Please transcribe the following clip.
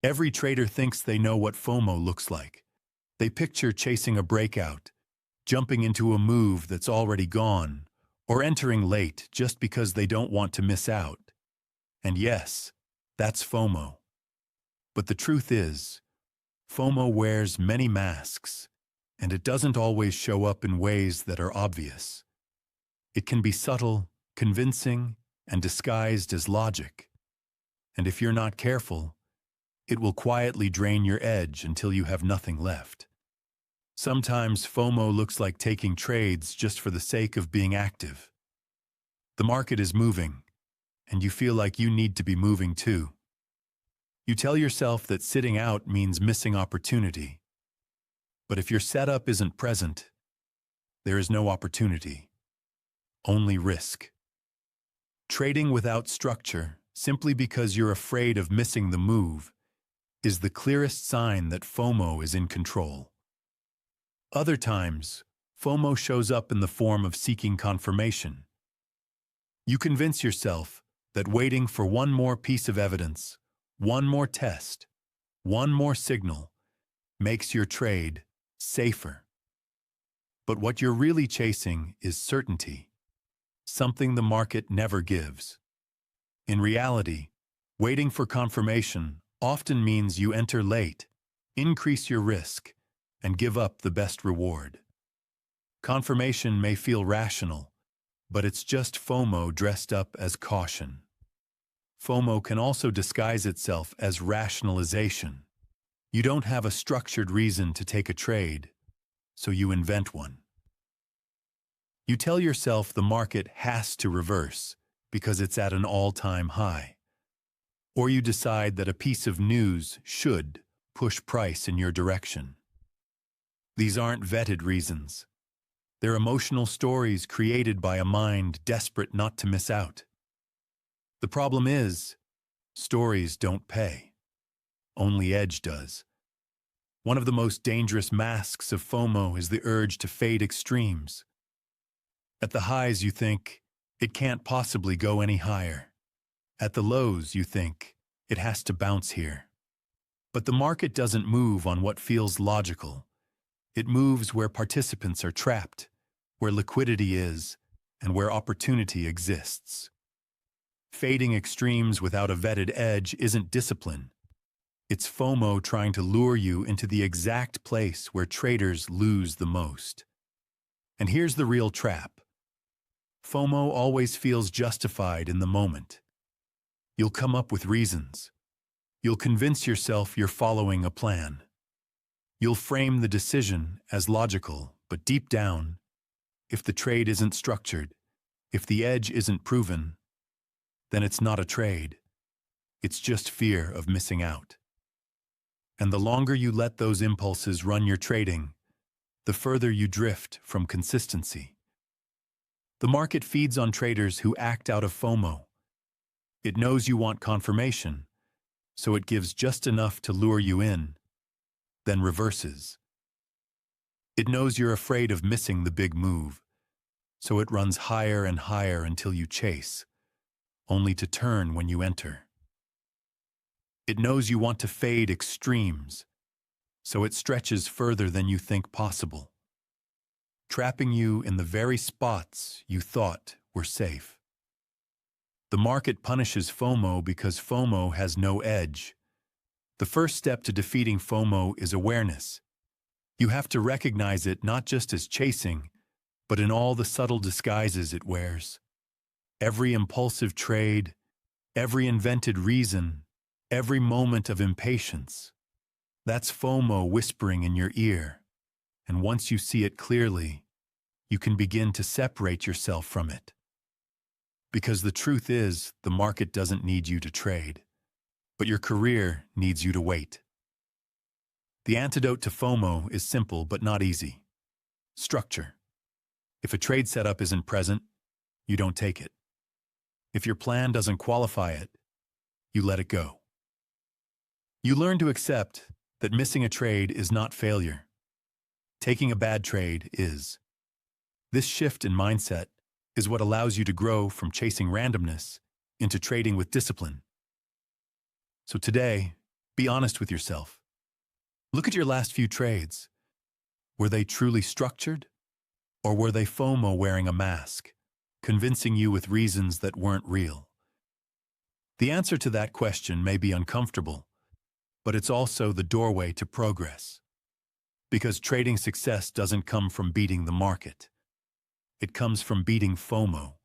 Every trader thinks they know what FOMO looks like. They picture chasing a breakout, jumping into a move that's already gone, or entering late just because they don't want to miss out. And yes, that's FOMO. But the truth is, FOMO wears many masks, and it doesn't always show up in ways that are obvious. It can be subtle, convincing, and disguised as logic. And if you're not careful, it will quietly drain your edge until you have nothing left. Sometimes FOMO looks like taking trades just for the sake of being active. The market is moving, and you feel like you need to be moving too. You tell yourself that sitting out means missing opportunity. But if your setup isn't present, there is no opportunity, only risk. Trading without structure, simply because you're afraid of missing the move, is the clearest sign that FOMO is in control. Other times, FOMO shows up in the form of seeking confirmation. You convince yourself that waiting for one more piece of evidence, one more test, one more signal, makes your trade safer. But what you're really chasing is certainty, something the market never gives. In reality, waiting for confirmation often means you enter late, increase your risk, and give up the best reward. Confirmation may feel rational, but it's just FOMO dressed up as caution. FOMO can also disguise itself as rationalization. You don't have a structured reason to take a trade, so you invent one. You tell yourself the market has to reverse because it's at an all-time high. Or you decide that a piece of news should push price in your direction. These aren't vetted reasons. They're emotional stories created by a mind desperate not to miss out. The problem is, stories don't pay. Only edge does. One of the most dangerous masks of FOMO is the urge to fade extremes. At the highs, you think, it can't possibly go any higher. At the lows, you think, it has to bounce here. But the market doesn't move on what feels logical. It moves where participants are trapped, where liquidity is, and where opportunity exists. Fading extremes without a vetted edge isn't discipline. It's FOMO trying to lure you into the exact place where traders lose the most. And here's the real trap. FOMO always feels justified in the moment. You'll come up with reasons. You'll convince yourself you're following a plan. You'll frame the decision as logical, but deep down, if the trade isn't structured, if the edge isn't proven, then it's not a trade. It's just fear of missing out. And the longer you let those impulses run your trading, the further you drift from consistency. The market feeds on traders who act out of FOMO. It knows you want confirmation, so it gives just enough to lure you in, then reverses. It knows you're afraid of missing the big move, so it runs higher and higher until you chase, only to turn when you enter. It knows you want to fade extremes, so it stretches further than you think possible, trapping you in the very spots you thought were safe. The market punishes FOMO because FOMO has no edge. The first step to defeating FOMO is awareness. You have to recognize it not just as chasing, but in all the subtle disguises it wears. Every impulsive trade, every invented reason, every moment of impatience. That's FOMO whispering in your ear. And once you see it clearly, you can begin to separate yourself from it. Because the truth is, the market doesn't need you to trade, but your career needs you to wait. The antidote to FOMO is simple but not easy. Structure. If a trade setup isn't present, you don't take it. If your plan doesn't qualify it, you let it go. You learn to accept that missing a trade is not failure. Taking a bad trade is. This shift in mindset is what allows you to grow from chasing randomness into trading with discipline. So today, Be honest with yourself. Look at your last few trades. Were they truly structured? Or were they FOMO wearing a mask, convincing you with reasons that weren't real? The answer to that question may be uncomfortable, but it's also the doorway to progress. Because trading success doesn't come from beating the market. It comes from beating FOMO.